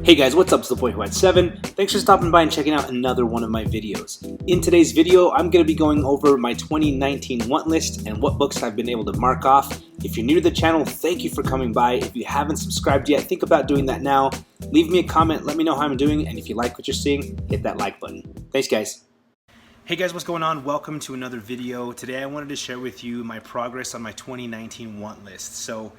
Hey guys, what's up? It's the boy who had 7. Thanks for stopping by and checking out another one of my videos. In today's video, I'm going to be going over my 2019 want list and what books I've been able to mark off. If you're new to the channel, thank you for coming by. If you haven't subscribed yet, think about doing that now. Leave me a comment, let me know how I'm doing, and if you like what you're seeing, hit that like button. Thanks guys. Hey guys, what's going on? Welcome to another video. Today I wanted to share with you my progress on my 2019 want list. So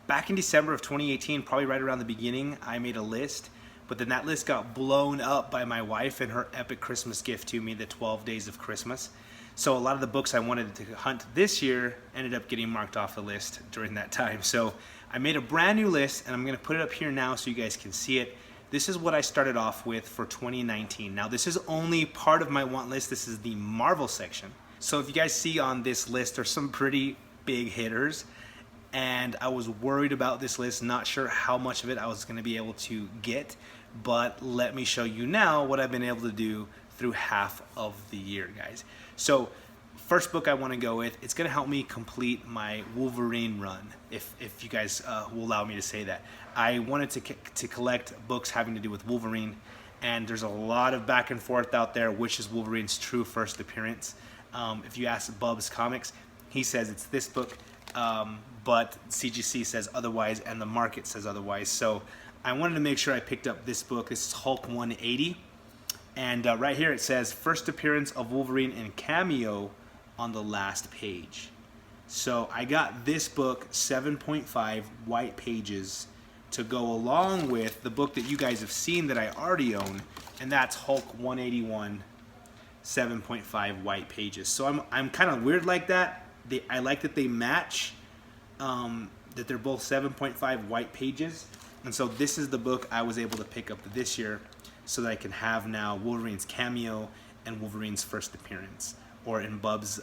back in December of 2018, probably right around the beginning, I made a list. But then that list got blown up by my wife and her epic Christmas gift to me, the 12 Days of Christmas. So a lot of the books I wanted to hunt this year ended up getting marked off the list during that time. So I made a brand new list and I'm gonna put it up here now so you guys can see it. This is what I started off with for 2019. Now this is only part of my want list. This is the Marvel section. So if you guys see on this list, there's some pretty big hitters. And I was worried about this list, not sure how much of it I was gonna be able to get. But let me show you now what I've been able to do through half of the year, guys. So first book I want to go with, it's going to help me complete my Wolverine run, if you guys will allow me to say that. I wanted to collect books having to do with Wolverine, and there's a lot of back and forth out there, which is Wolverine's true first appearance. If you ask Bub's Comics, he says it's this book, but CGC says otherwise, and the market says otherwise. So I wanted to make sure I picked up this book. This is Hulk 180. And right here it says, first appearance of Wolverine in cameo on the last page. So I got this book, 7.5 white pages, to go along with the book that you guys have seen that I already own, and that's Hulk 181, 7.5 white pages. So I'm kind of weird like that. I like that they match, that they're both 7.5 white pages. And so this is the book I was able to pick up this year so that I can have now Wolverine's cameo and Wolverine's first appearance. Or in Bub's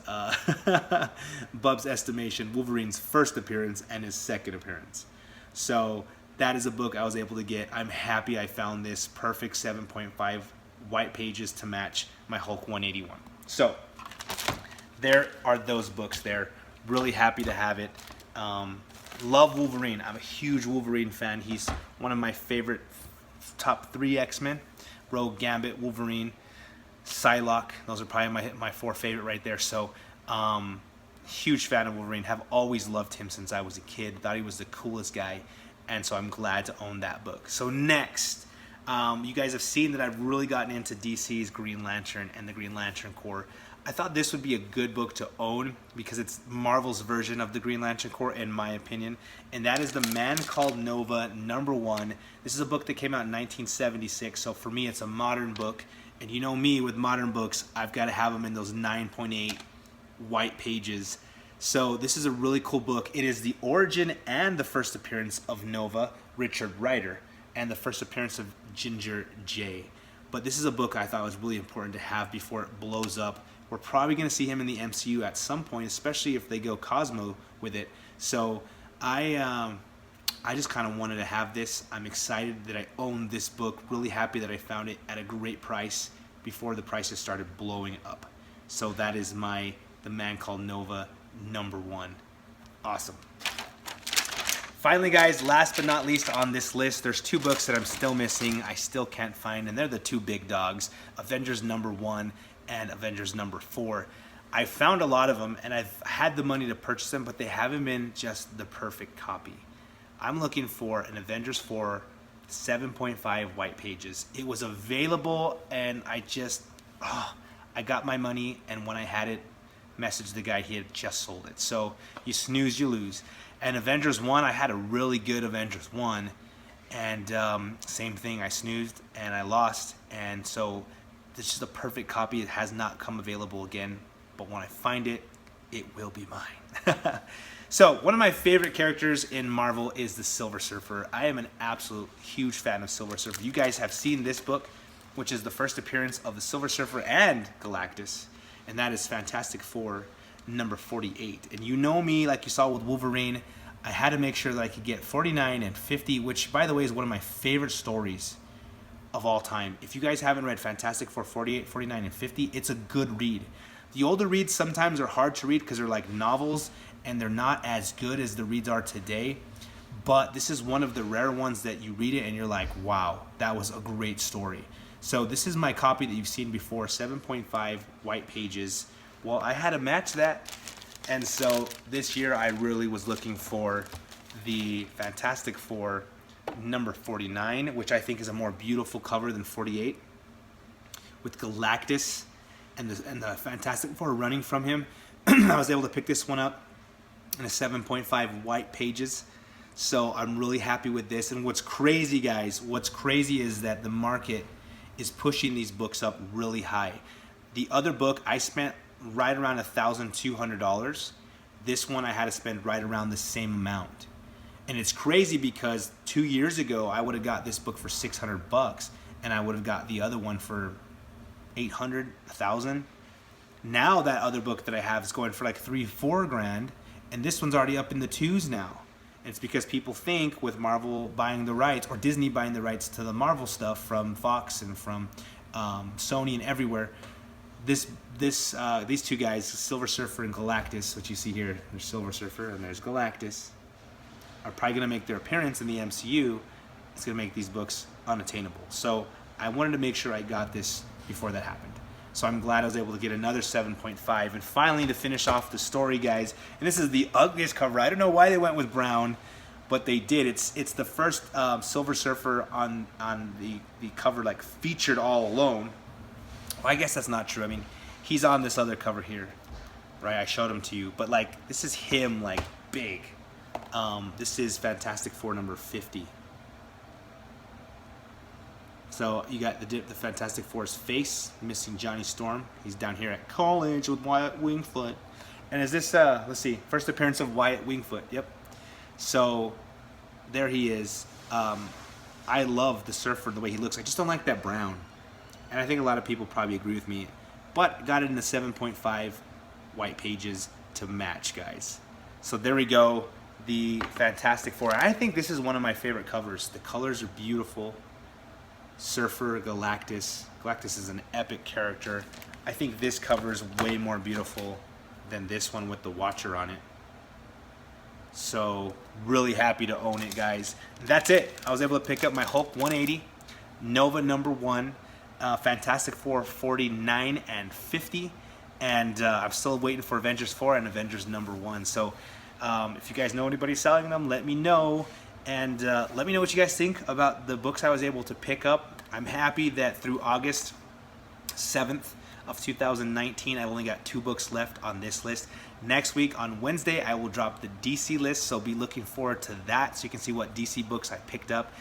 estimation, Wolverine's first appearance and his second appearance. So that is a book I was able to get. I'm happy I found this perfect 7.5 white pages to match my Hulk 181. So there are those books there. Really happy to have it. Love Wolverine. I'm a huge Wolverine fan. He's one of my favorite top 3 X-Men. Rogue, Gambit, Wolverine, Psylocke. Those are probably my 4 favorite right there. So huge fan of Wolverine. Have always loved him since I was a kid. Thought he was the coolest guy. And so I'm glad to own that book. So next, you guys have seen that I've really gotten into DC's Green Lantern and the Green Lantern Corps. I thought this would be a good book to own because it's Marvel's version of the Green Lantern Corps, in my opinion. And that is The Man Called Nova, #1. This is a book that came out in 1976, so for me it's a modern book. And you know me, with modern books, I've got to have them in those 9.8 white pages. So this is a really cool book. It is the origin and the first appearance of Nova, Richard Rider, and the first appearance of Ginger J. But this is a book I thought was really important to have before it blows up. We're probably going to see him in the MCU at some point, especially if they go Cosmo with it. So I just kind of wanted to have this. I'm excited that I own this book. Really happy that I found it at a great price before the prices started blowing up. So that is The Man Called Nova, #1. Awesome. Finally, guys, last but not least on this list, there's 2 books that I'm still missing. I still can't find, and they're the 2 big dogs, Avengers #1 and Avengers #4. I found a lot of them, and I've had the money to purchase them, but they haven't been just the perfect copy. I'm looking for an Avengers 4 7.5 white pages. It was available, and I got my money, and when I had it, messaged the guy, he had just sold it. So you snooze, you lose. And Avengers 1, I had a really good Avengers 1, and same thing, I snoozed and I lost, and so this is a perfect copy. It has not come available again, but when I find it, it will be mine. So one of my favorite characters in Marvel is the Silver Surfer. I am an absolute huge fan of Silver Surfer. You guys have seen this book, which is the first appearance of the Silver Surfer and Galactus, and that is Fantastic Four #48. And you know me, like you saw with Wolverine, I had to make sure that I could get 49 and 50, which by the way is one of my favorite stories of all time. If you guys haven't read Fantastic Four 48, 49, and 50, it's a good read. The older reads sometimes are hard to read because they're like novels and they're not as good as the reads are today. but this is one of the rare ones that you read it and you're like, wow, that was a great story. So this is my copy that you've seen before, 7.5 white pages. Well, I had to match that, and so this year I really was looking for the Fantastic Four number 49, which I think is a more beautiful cover than 48, with Galactus and the Fantastic Four running from him. I was able to pick this one up in a 7.5 white pages. So I'm really happy with this. And what's crazy, guys, what's crazy is that the market is pushing these books up really high. The other book, I spent right around $1,200. This one I had to spend right around the same amount. And it's crazy because 2 years ago, I would have got this book for $600 and I would have got the other one for $800, $1,000. Now that other book that I have is going for like $3-4 grand, and this one's already up in the twos now. And it's because people think with Marvel buying the rights, or Disney buying the rights to the Marvel stuff from Fox and from Sony and everywhere, these two guys, Silver Surfer and Galactus, which you see here, there's Silver Surfer and there's Galactus, are probably going to make their appearance in the MCU. It's going to make these books unattainable. So I wanted to make sure I got this before that happened. So I'm glad I was able to get another 7.5. And finally, to finish off the story, guys, and this is the ugliest cover. I don't know why they went with brown, but they did. It's the first Silver Surfer on the cover, like featured all alone. Well, I guess that's not true. I mean, he's on this other cover here, right? I showed him to you. But like, this is him, like, big. This is Fantastic Four number 50. So you got the Fantastic Four's face, missing Johnny Storm. He's down here at college with Wyatt Wingfoot. And is this, let's see, first appearance of Wyatt Wingfoot. Yep. So there he is. I love the Surfer, the way he looks. I just don't like that brown. And I think a lot of people probably agree with me. But got it in the 7.5 white pages to match, guys. So there we go. The Fantastic Four. I think this is one of my favorite covers. The colors are beautiful. Surfer, Galactus. Galactus is an epic character. I think this cover is way more beautiful than this one with the Watcher on it. So really happy to own it, guys. That's it. I was able to pick up my Hulk 180, Nova number 1, Fantastic Four 49 and 50, and I'm still waiting for Avengers 4 and Avengers number 1. So if you guys know anybody selling them, let me know. And let me know what you guys think about the books I was able to pick up. I'm happy that through August 7th of 2019, I've only got 2 books left on this list. Next week on Wednesday, I will drop the DC list, so be looking forward to that so you can see what DC books I picked up.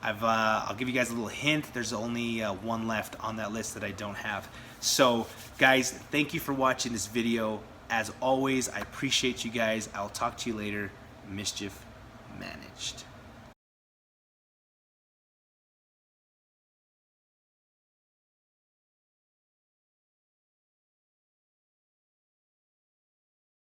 I'll give you guys a little hint. There's only one left on that list that I don't have. So, guys, thank you for watching this video. As always, I appreciate you guys. I'll talk to you later. Mischief managed.